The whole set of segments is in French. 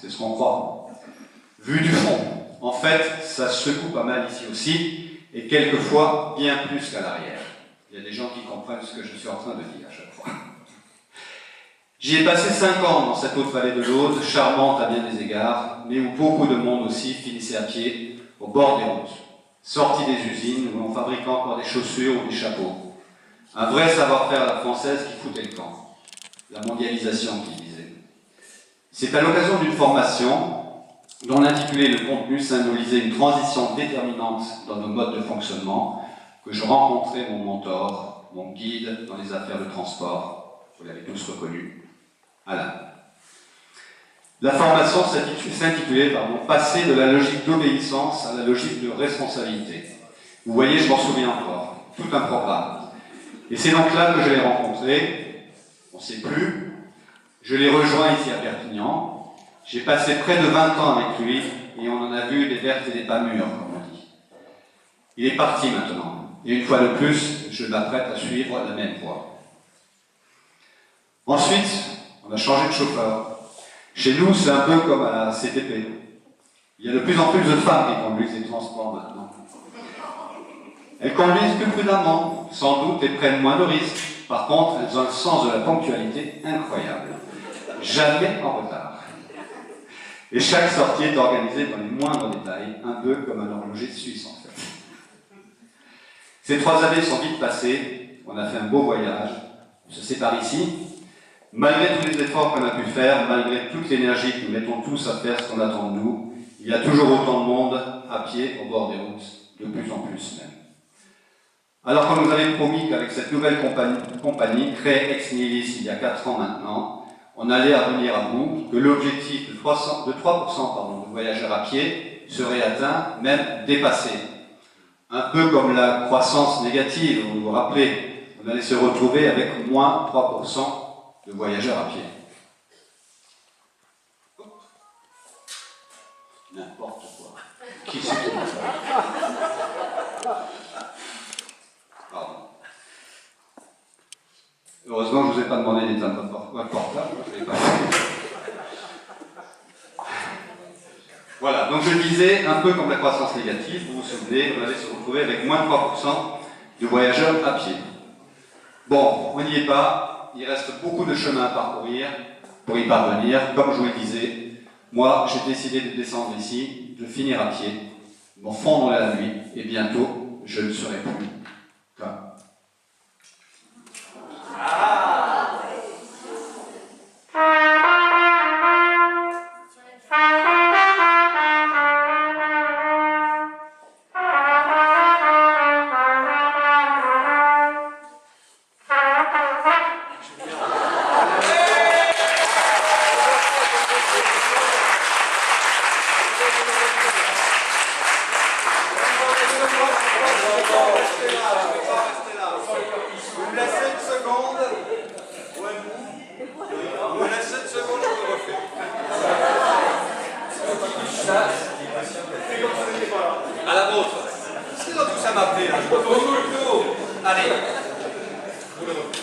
c'est ce qu'on croit. Vu du fond, en fait, ça secoue pas mal ici aussi, et quelquefois bien plus qu'à l'arrière. Il y a des gens qui comprennent ce que je suis en train de dire à chaque fois. J'y ai passé 5 ans dans cette haute vallée de l'Aude, charmante à bien des égards, mais où beaucoup de monde aussi finissait à pied, au bord des routes, sortis des usines où l'on fabriquait encore des chaussures ou des chapeaux. Un vrai savoir-faire à la française qui foutait le camp. La mondialisation qui disait. C'est à l'occasion d'une formation dont l'intitulé et le contenu symbolisaient une transition déterminante dans nos modes de fonctionnement que je rencontrais mon mentor, mon guide dans les affaires de transport, vous l'avez tous reconnu, Alain. La formation s'intitulait « Passer de la logique d'obéissance à la logique de responsabilité ». Vous voyez, je m'en souviens encore, tout un programme. Et c'est donc là que je l'ai rencontré, on ne sait plus, je l'ai rejoint ici à Perpignan, j'ai passé près de 20 ans avec lui et on en a vu des vertes et des pas mûres, comme on dit. Il est parti maintenant, et une fois de plus, je m'apprête à suivre la même voie. Ensuite, on a changé de chauffeur. Chez nous, c'est un peu comme à la CTP. Il y a de plus en plus de femmes qui conduisent les transports maintenant. Elles conduisent plus prudemment, sans doute, et prennent moins de risques. Par contre, elles ont un sens de la ponctualité incroyable. Jamais en retard. Et chaque sortie est organisée dans les moindres détails, un peu comme un horloger suisse en fait. Ces 3 années sont vite passées, on a fait un beau voyage, on se sépare ici. Malgré tous les efforts qu'on a pu faire, malgré toute l'énergie que nous mettons tous à faire ce qu'on attend de nous, il y a toujours autant de monde à pied au bord des routes, de plus en plus même. Alors qu'on nous avait promis qu'avec cette nouvelle compagnie, créée ex nihil il y a 4 ans maintenant, on allait revenir à bout, que l'objectif de 3% de voyageurs à pied serait atteint, même dépassé. Un peu comme la croissance négative, vous vous rappelez, on allait se retrouver avec moins 3% de voyageurs à pied. N'importe quoi. Qui c'est qui fait ça? Pardon. Heureusement, je ne vous ai pas demandé d'éteindre votre portable. Je l'ai pas fait. Voilà, donc je disais, un peu comme la croissance négative, vous vous souvenez, on allait se retrouver avec moins de 3% de voyageurs à pied. Bon, on n'y est pas, il reste beaucoup de chemin à parcourir pour y parvenir. Comme je vous le disais, moi j'ai décidé de descendre ici, de finir à pied, m'en fondre la nuit, et bientôt je ne serai plus comme. À la vôtre. C'est dans tout ça m'appeler là. Je peux vous le coup. Allez. Vous le refaites.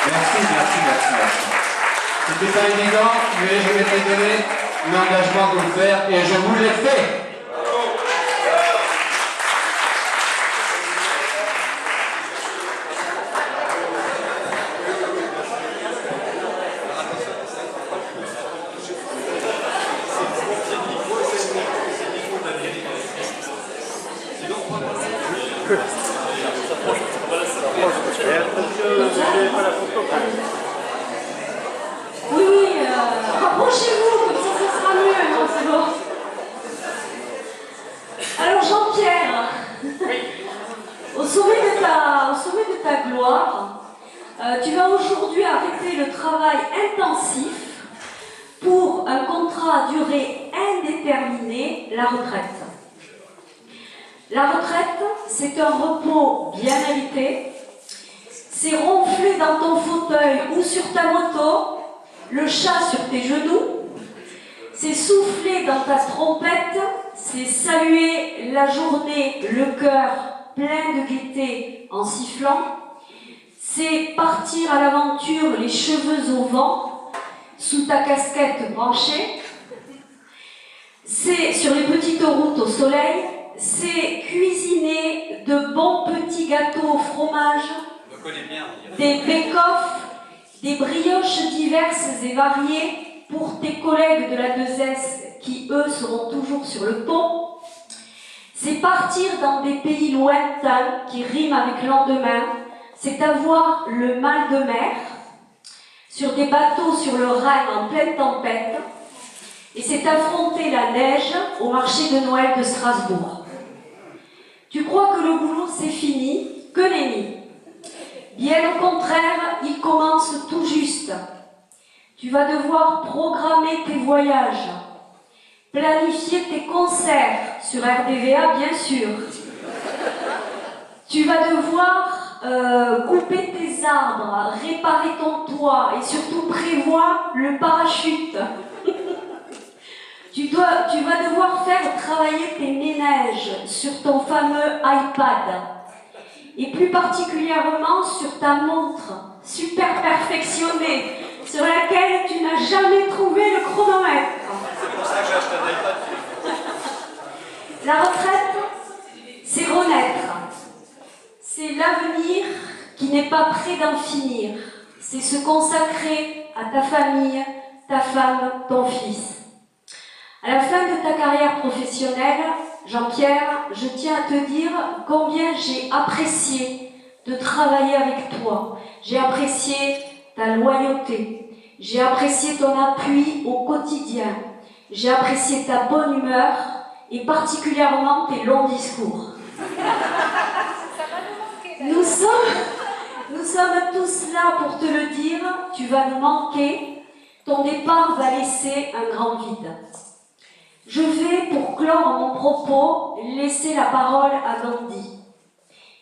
Merci. C'était pas évident, mais je m'étais donné l'engagement de le faire et je vous l'ai fait. Oui, oui, rapprochez-vous, comme ça sera mieux, non, c'est bon. Alors Jean-Pierre, au sommet de ta gloire, tu vas aujourd'hui arrêter le travail intensif pour un contrat à durée indéterminée, la retraite. La retraite, c'est un repos bien mérité. C'est ronfler dans ton fauteuil ou sur ta moto, le chat sur tes genoux. C'est souffler dans ta trompette, c'est saluer la journée, le cœur plein de gaieté en sifflant. C'est partir à l'aventure, les cheveux au vent, sous ta casquette branchée. C'est sur les petites routes au soleil. C'est cuisiner de bons petits gâteaux au fromage, des bake-off, des brioches diverses et variées pour tes collègues de la 2S qui, eux, seront toujours sur le pont. C'est partir dans des pays lointains qui riment avec lendemain. C'est avoir le mal de mer sur des bateaux sur le Rhin en pleine tempête. Et c'est affronter la neige au marché de Noël de Strasbourg. Tu crois que le boulot c'est fini? Que nenni. Bien au contraire, il commence tout juste. Tu vas devoir programmer tes voyages, planifier tes concerts sur RDVA bien sûr. Tu vas devoir couper tes arbres, réparer ton toit et surtout prévoir le parachute. Tu vas devoir faire travailler tes ménages sur ton fameux iPad et plus particulièrement sur ta montre super perfectionnée sur laquelle tu n'as jamais trouvé le chronomètre. C'est pour ça que j'ai acheté un iPad. La retraite, c'est renaître. C'est l'avenir qui n'est pas prêt d'en finir. C'est se consacrer à ta famille, ta femme, ton fils. À la fin de ta carrière professionnelle, Jean-Pierre, je tiens à te dire combien j'ai apprécié de travailler avec toi. J'ai apprécié ta loyauté. J'ai apprécié ton appui au quotidien. J'ai apprécié ta bonne humeur et particulièrement tes longs discours. Nous sommes tous là pour te le dire. Tu vas nous manquer. Ton départ va laisser un grand vide. Je vais, pour clore mon propos, laisser la parole à Gandhi.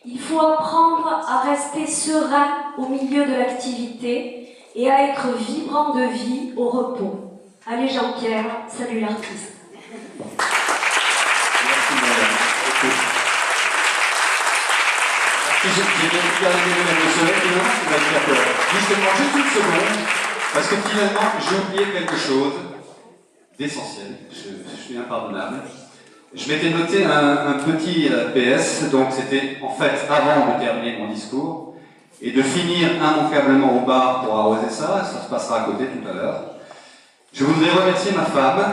Il faut apprendre à rester serein au milieu de l'activité et à être vibrant de vie au repos. Allez Jean-Pierre, salut l'artiste. Merci madame. J'ai bien regardé le soleil, finalement, ça va me faire peur. Justement, juste une seconde, parce que finalement, j'ai oublié quelque chose d'essentiel, je suis impardonnable. Je m'étais noté un petit PS, donc c'était en fait avant de terminer mon discours, et de finir immanquablement au bar pour arroser ça, ça se passera à côté tout à l'heure. Je voudrais remercier ma femme,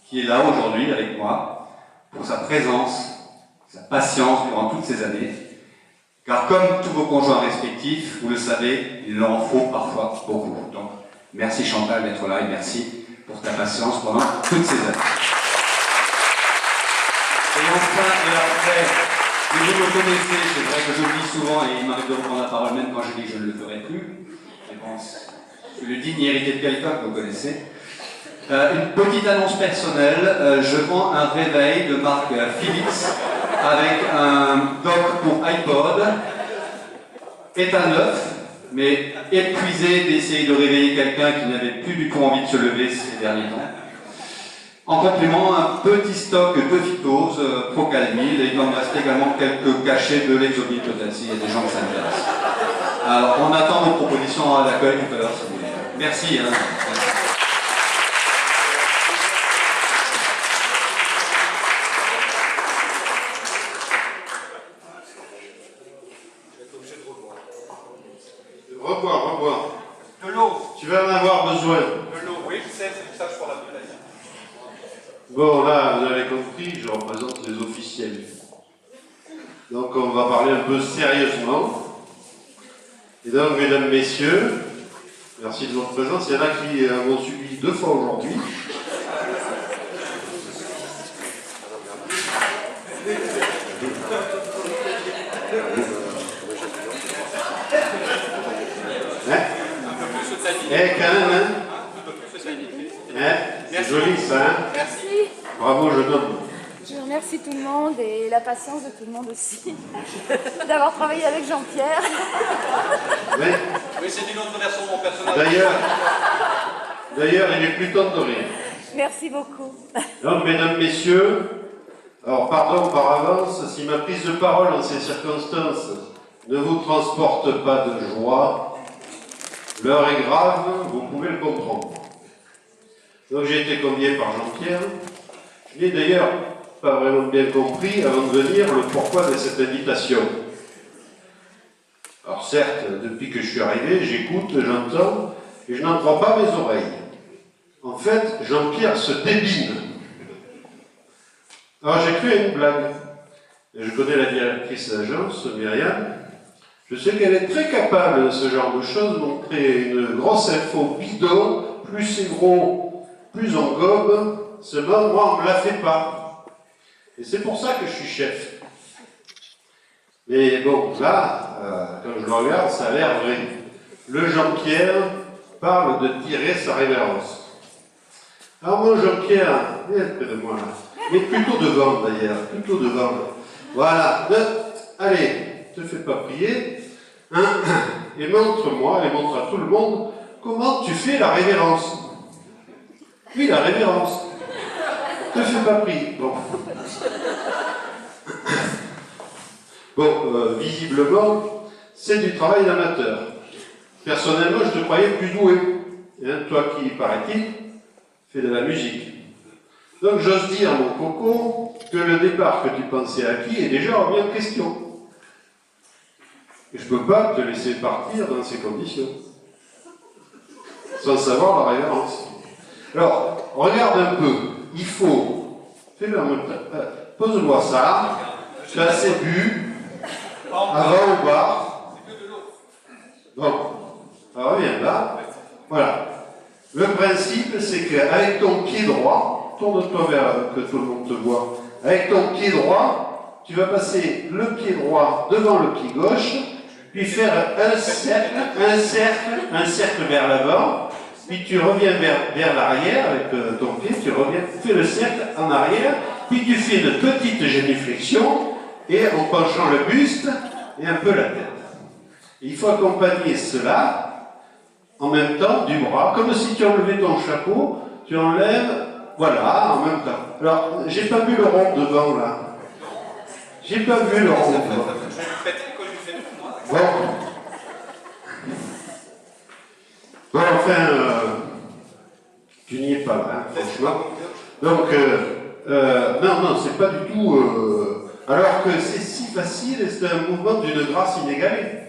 qui est là aujourd'hui avec moi, pour sa présence, sa patience durant toutes ces années, car comme tous vos conjoints respectifs, vous le savez, il leur en faut parfois beaucoup. Donc merci Chantal d'être là et merci pour ta patience pendant toutes ces années. Et enfin, et après, vous me connaissez, c'est vrai que je le dis souvent et il m'arrive de reprendre la parole même quand je dis que je ne le ferai plus. Mais bon, je suis le digne héritier de quelqu'un que vous connaissez. Une petite annonce personnelle, je vends un réveil de marque Philips avec un dock pour iPod, état neuf, mais épuisé d'essayer de réveiller quelqu'un qui n'avait plus du tout envie de se lever ces derniers temps. En complément, un petit stock de Phytose, Procalmil, et il en reste également quelques cachets de l'exomil peut-être, s'il y a des gens qui s'intéressent. Alors, on attend vos propositions à l'accueil tout à l'heure, si vous voulez. Merci. Hein. Revoir. De l'eau. Tu vas en avoir besoin. De l'eau, oui, je sais, c'est pour ça que je prends la bouteille. Bon, là, vous avez compris, je représente les officiels. Donc, on va parler un peu sérieusement. Et donc, mesdames, messieurs, merci de votre présence. Il y en a qui m'ont suivi 2 fois aujourd'hui. Hein? Eh, quand même, hein? C'est joli ça, hein? Merci. Bravo, jeune homme. Je remercie tout le monde et la patience de tout le monde aussi d'avoir travaillé avec Jean-Pierre. Oui, c'est une autre version de mon personnage. D'ailleurs, il est plus temps de rire. Merci beaucoup. Donc, mesdames, messieurs, alors pardon par avance si ma prise de parole en ces circonstances ne vous transporte pas de joie. L'heure est grave, vous pouvez le comprendre. Donc j'ai été convié par Jean-Pierre. Je n'ai d'ailleurs pas vraiment bien compris avant de venir le pourquoi de cette invitation. Alors certes, depuis que je suis arrivé, j'écoute, j'entends, et je n'en crois pas mes oreilles. En fait, Jean-Pierre se débine. Alors j'ai cru à une blague. Et je connais la directrice d'agence, Myriam. Je sais qu'elle est très capable de ce genre de choses, montrer une grosse info bidon, plus c'est gros, plus on gobe, seulement moi on ne me la fait pas. Et c'est pour ça que je suis chef. Mais bon, là, quand je le regarde, ça a l'air vrai. Le Jean-Pierre parle de tirer sa révérence. Alors mon Jean-Pierre, viens près de moi là. Mais plutôt devant d'ailleurs, plutôt devant. Voilà. Allez, ne te fais pas prier. Hein, et montre-moi, et montre à tout le monde, comment tu fais la révérence. Oui, la révérence. Ne te fais pas prier. Bon. Bon, visiblement, c'est du travail d'amateur. Personnellement, je te croyais plus doué. Hein, toi qui, paraît-il, fais de la musique. Donc j'ose dire, mon coco, que le départ que tu pensais acquis est déjà remis en question. Et je ne peux pas te laisser partir dans ces conditions, sans savoir la révérence. Alors, regarde un peu, il faut, fais-le en même temps, pose-moi ça, tu as assez bu, avant au bar. Bon, alors reviens là, voilà. Le principe, c'est qu'avec ton pied droit, tourne-toi vers que tout le monde te voit, avec ton pied droit, tu vas passer le pied droit devant le pied gauche, puis faire un cercle vers l'avant, puis tu reviens vers l'arrière avec ton pied, tu reviens, fais le cercle en arrière, puis tu fais une petite génuflexion, et en penchant le buste et un peu la tête. Et il faut accompagner cela en même temps du bras, comme si tu enlevais ton chapeau, tu enlèves, voilà, en même temps. Alors, j'ai pas vu le rond devant là. J'ai pas vu le rond devant. Bon. Bon, enfin, tu n'y es pas là, hein, franchement. Donc, non, c'est pas du tout... alors que c'est si facile et c'est un mouvement d'une grâce inégalée.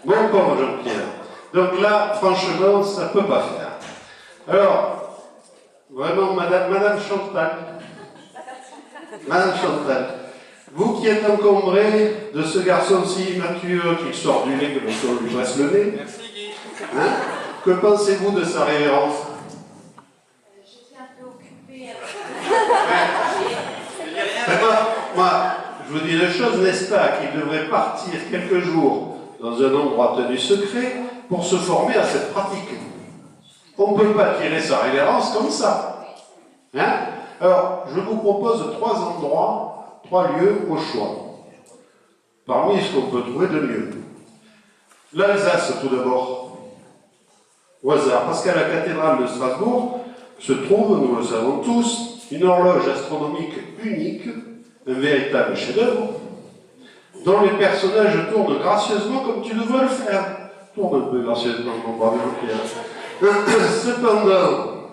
Bon, pauvre Jean-Pierre. Donc là, franchement, ça peut pas faire. Alors, vraiment, Madame Chantal. Madame Chantal. Vous qui êtes encombré de ce garçon si immature qui sort du lait que l'on lui dresse le nez, hein, que pensez-vous de sa révérence? J'étais un peu occupée. Moi, je vous dis une chose, n'est-ce pas, qu'il devrait partir quelques jours dans un endroit tenu secret pour se former à cette pratique. On ne peut pas tirer sa révérence comme ça. Hein? Alors, je vous propose 3 endroits, 3 lieux au choix. Parmi ce qu'on peut trouver de mieux. L'Alsace, tout d'abord. Au hasard, parce qu'à la cathédrale de Strasbourg se trouve, nous le savons tous, une horloge astronomique unique, un véritable chef-d'œuvre, dont les personnages tournent gracieusement comme tu devrais le faire. tourne un peu gracieusement mon brave Jean-Pierre. Cependant,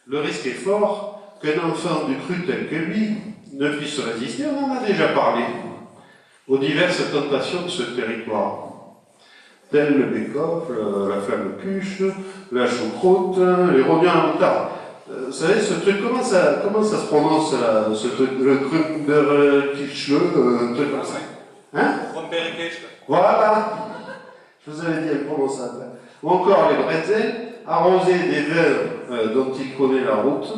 le risque est fort qu'un enfant du cru tel que lui ne puisse résister, on en a déjà parlé, aux diverses tentations de ce territoire, telles le bécoff, la flamme cuche, la choucroute, les rognons à la moutarde. Vous savez, ce truc, comment ça se prononce, là, ce truc, le truc de quicheux, un truc comme ça? Hein? Voilà! Je vous avais dit imprononçable. Ou encore les bretzels, arrosés des vins dont il connaît la route,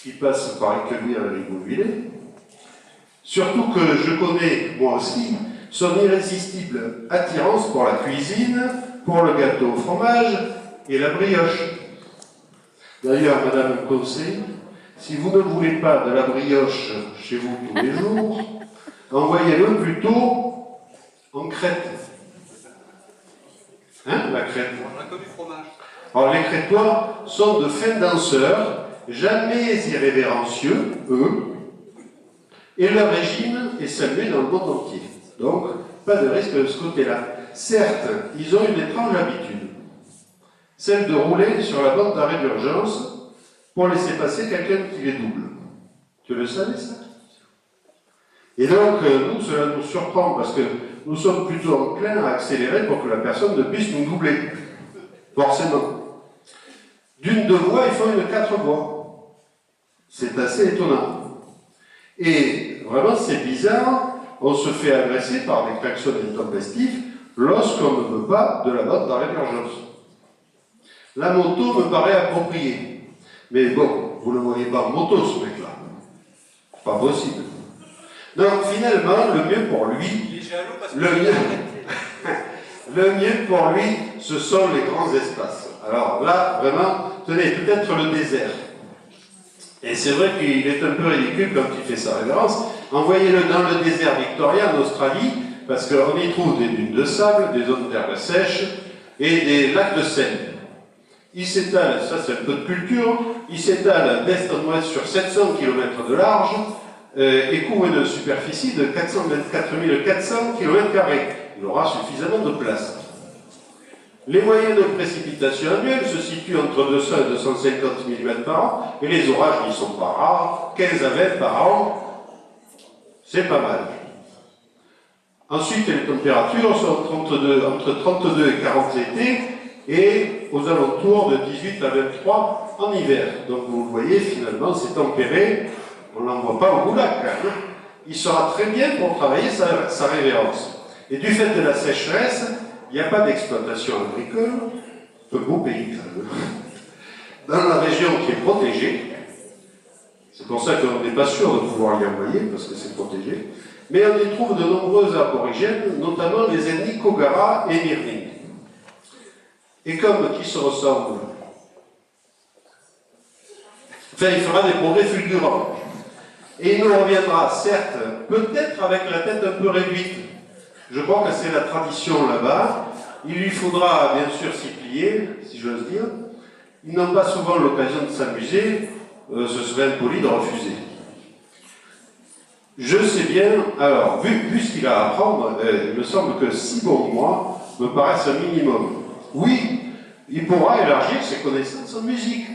qui passe par Équeuville à Rigouvillé. Surtout que je connais, moi aussi, son irrésistible attirance pour la cuisine, pour le gâteau au fromage et la brioche. D'ailleurs, Madame me conseille, si vous ne voulez pas de la brioche chez vous tous les jours, envoyez-le plutôt en Crète. Hein, la Crète? On a connu fromage. Alors, les Crétois sont de fins danseurs, jamais irrévérencieux, eux, et leur régime est salué dans le monde entier. Donc, pas de risque de ce côté-là. Certes, ils ont une étrange habitude, celle de rouler sur la bande d'arrêt d'urgence pour laisser passer quelqu'un qui les double. Tu le savais, ça? Et donc, nous, cela nous surprend, parce que nous sommes plutôt enclins à accélérer pour que la personne ne puisse nous doubler. Forcément. D'une 2 voies, il faut une 4 voies. C'est assez étonnant. Et vraiment, c'est bizarre, on se fait agresser par des klaxons intempestifs lorsqu'on ne veut pas de la bande d'arrêt d'urgence. La moto me paraît appropriée. Mais bon, vous ne le voyez pas en moto, ce mec-là. Pas possible. Donc, finalement, le mieux pour lui, le mieux pour lui, ce sont les grands espaces. Alors là, vraiment, tenez, peut-être le désert. Et c'est vrai qu'il est un peu ridicule quand il fait sa révérence. Envoyez-le dans le désert victorien en Australie, parce qu'on y trouve des dunes de sable, des zones d'herbes sèches et des lacs de Seine. Il s'étale, ça c'est un peu de culture, il s'étale d'est en ouest sur 700 km de large et couvre une superficie de 424 400 km². Il aura suffisamment de place. Les moyennes de précipitations annuelles se situent entre 200 et 250 mm par an, et les orages n'y sont pas rares, 15 à 20 par an, c'est pas mal. Ensuite, les températures sont entre 32 et 40 l'été, et aux alentours de 18 à 23 en hiver. Donc vous le voyez, finalement, c'est tempéré, on ne l'envoie pas au goulag, hein. Il sera très bien pour travailler sa révérence. Et du fait de la sécheresse, il n'y a pas d'exploitation agricole, un beau pays quand même, dans la région qui est protégée. C'est pour ça qu'on n'est pas sûr de pouvoir y envoyer, parce que c'est protégé. Mais on y trouve de nombreux aborigènes, notamment les ethnies Kogara et Mirning. Et comme qui se ressemblent, enfin, il fera des progrès fulgurants. Et il nous reviendra, certes, peut-être avec la tête un peu réduite. Je crois que c'est la tradition là-bas. Il lui faudra bien sûr s'y plier, si j'ose dire. Ils n'ont pas souvent l'occasion de s'amuser, ce serait impoli de refuser. Je sais bien, alors, vu ce qu'il a à apprendre, il me semble que 6 bons mois me paraissent un minimum. Oui, il pourra élargir ses connaissances en musique.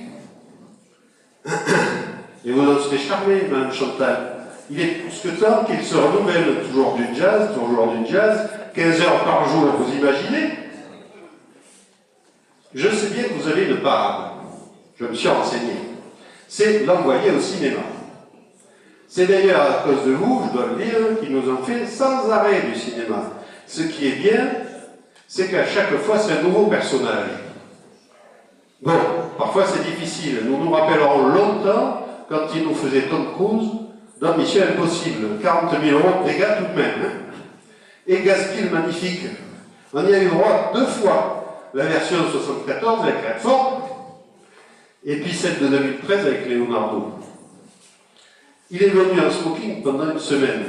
Et vous en serez charmé, Mme Chantal. Il est plus que temps qu'il se renouvelle, toujours du jazz, 15 heures par jour, vous imaginez? Je sais bien que vous avez une parade. Je me suis renseigné. C'est l'envoyer au cinéma. C'est d'ailleurs à cause de vous, je dois le dire, qu'il nous en fait sans arrêt du cinéma. Ce qui est bien, c'est qu'à chaque fois, c'est un nouveau personnage. Bon, parfois c'est difficile. Nous nous rappellerons longtemps quand il nous faisait Tom Cruise dans Mission Impossible. 40 000 € de dégâts tout de même. Hein. Et Gaspille magnifique. On y a eu droit 2 fois. La version 74 avec Redford, et puis celle de 2013 avec Leonardo. Il est venu en smoking pendant une semaine.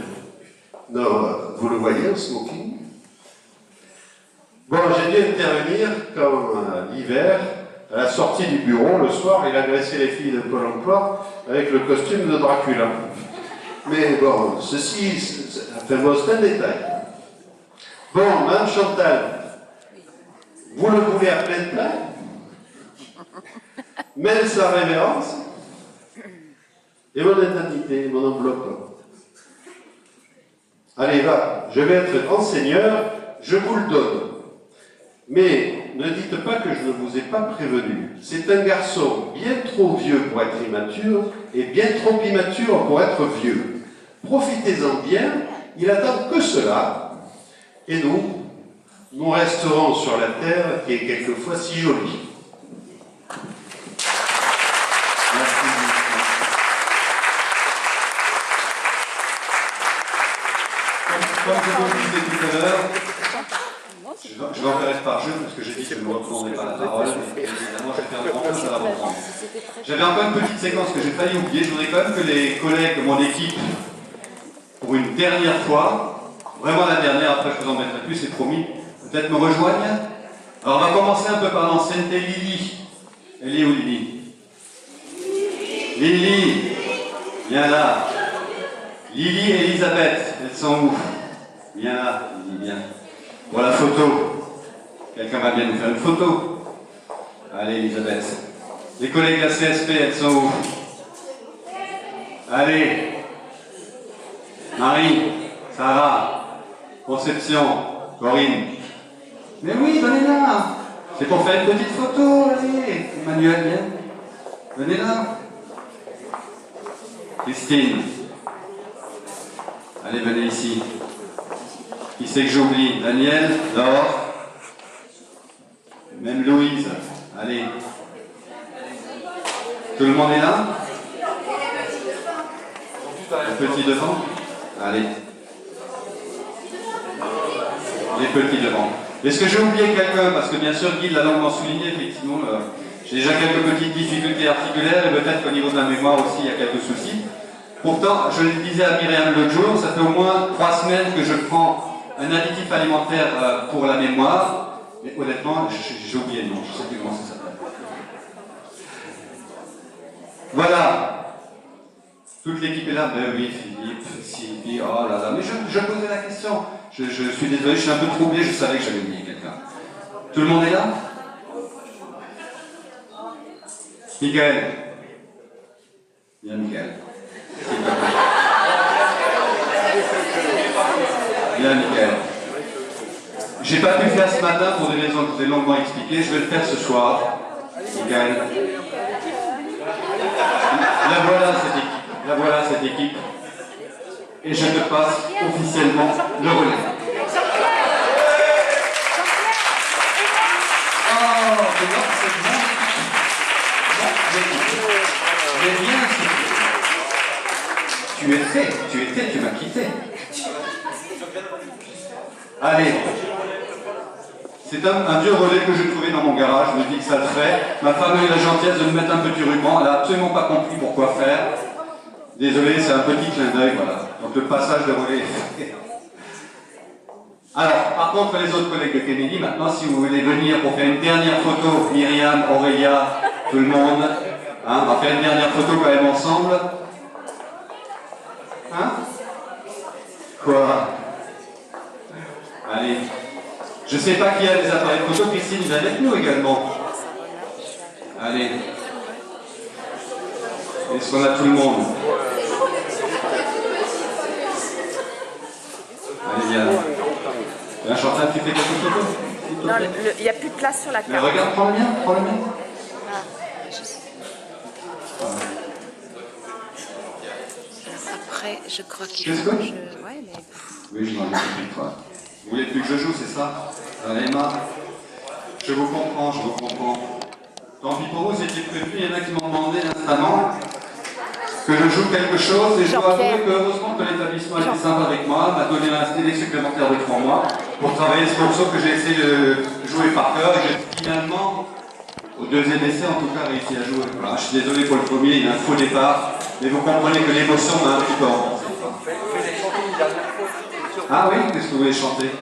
Non, vous le voyez en smoking? Bon, j'ai dû intervenir quand l'hiver, à la sortie du bureau, le soir, il agressait les filles de Pôle emploi avec le costume de Dracula. Mais bon, ceci, enfin bon, c'est un détail. Bon, Mme Chantal, Vous le voulez à pleine plein? Même sa révérence? Et mon indemnité, mon enveloppe? Allez, va, je vais être enseigneur, je vous le donne. Mais ne dites pas que je ne vous ai pas prévenu. C'est un garçon bien trop vieux pour être immature et bien trop immature pour être vieux. Profitez-en bien, il attend que cela. Et nous resterons sur la terre qui est quelquefois si jolie. Comme je vous le disais tout à l'heure, je vais en faire par jeu parce que j'ai dit que je ne me reprendrai pas la parole. Évidemment, je vais faire grand chose à la reprendre. J'avais encore une petite séquence que j'ai failli oublier. Je voudrais quand même que les collègues de mon équipe, pour une dernière fois, vraiment la dernière, après je vous en mettrai plus, c'est promis, peut-être me rejoignent. Alors on va commencer un peu par l'ancienneté. Lily. Elle est où Lily? Lily, viens là. Lily et Elisabeth, elles sont où? Viens là, Lily, viens. Pour la photo. Quelqu'un va bien nous faire une photo. Allez, Elisabeth. Les collègues de la CSP, elles sont où? Allez. Marie, Sarah, Conception, Corinne. Mais oui, donnez-la. C'est pour faire une petite photo, allez. Emmanuel, viens. Donnez-la. Christine. Allez, venez ici. Qui c'est que j'oublie? Daniel, Laure. Même Louise. Allez. Tout le monde est là? Les petits devant? Allez. Les petits devant. Est-ce que j'ai oublié quelqu'un? Parce que bien sûr, Guy l'a longuement souligné, effectivement, j'ai déjà quelques petites difficultés articulaires et peut-être qu'au niveau de la mémoire aussi, il y a quelques soucis. Pourtant, je le disais à Myriam l'autre jour, ça fait au moins 3 semaines que je prends un additif alimentaire pour la mémoire, mais honnêtement, j'ai oublié le nom, je ne sais plus comment ça s'appelle. Voilà. Toute l'équipe est là, ben oui, Philippe, Sylvie, oh là là, mais je posais la question. Je suis désolé, je suis un peu troublé, je savais que j'avais oublié quelqu'un. Tout le monde est là? Michael. Bien, Michael. Bien, Michael. J'ai pas pu le faire ce matin pour des raisons que je vous ai longuement expliquées, je vais le faire ce soir. Michael. La voilà cette équipe. Et je te passe officiellement le relais. Oh, c'est bon. J'ai bien insisté. Tu m'as quitté. Allez. C'est un vieux relais que j'ai trouvé dans mon garage, je me dis que ça le fait. Ma femme a eu la gentillesse de me mettre un petit ruban, elle n'a absolument pas compris pourquoi faire. Désolé, c'est un petit clin d'œil, voilà. Donc le passage de relais est fait. Alors, par contre, les autres collègues de Kennedy, maintenant, si vous voulez venir pour faire une dernière photo, Myriam, Aurélia, tout le monde, hein, on va faire une dernière photo quand même ensemble. Hein? Quoi? Allez. Je ne sais pas qui a des appareils photo, Christine, vous êtes avec nous également. Allez. Est-ce qu'on a tout le monde? Allez, viens. Viens, Chantal, tu fais quelques photos? Non, il n'y a plus de place sur la Mais carte. regarde, prends le mien, Après, je crois qu'il Qu'est-ce faut que que je... Ouais, mais... Oui, je m'en ai plus de toi. Vous voulez plus que je joue, c'est ça? Emma, je vous comprends. Tant pis pour vous, c'était prévu, il y en a qui m'ont demandé instamment que je joue quelque chose, et je dois avouer que heureusement que l'établissement était sympa avec moi, m'a donné un CD supplémentaire de 3 mois pour travailler ce morceau que j'ai essayé de jouer par cœur, et j'ai finalement, au deuxième essai en tout cas, réussi à jouer. Voilà, je suis désolé pour le premier, il y a un faux départ, mais vous comprenez que l'émotion m'a un petit peu emporté. Ah oui, qu'est-ce que vous voulez chanter?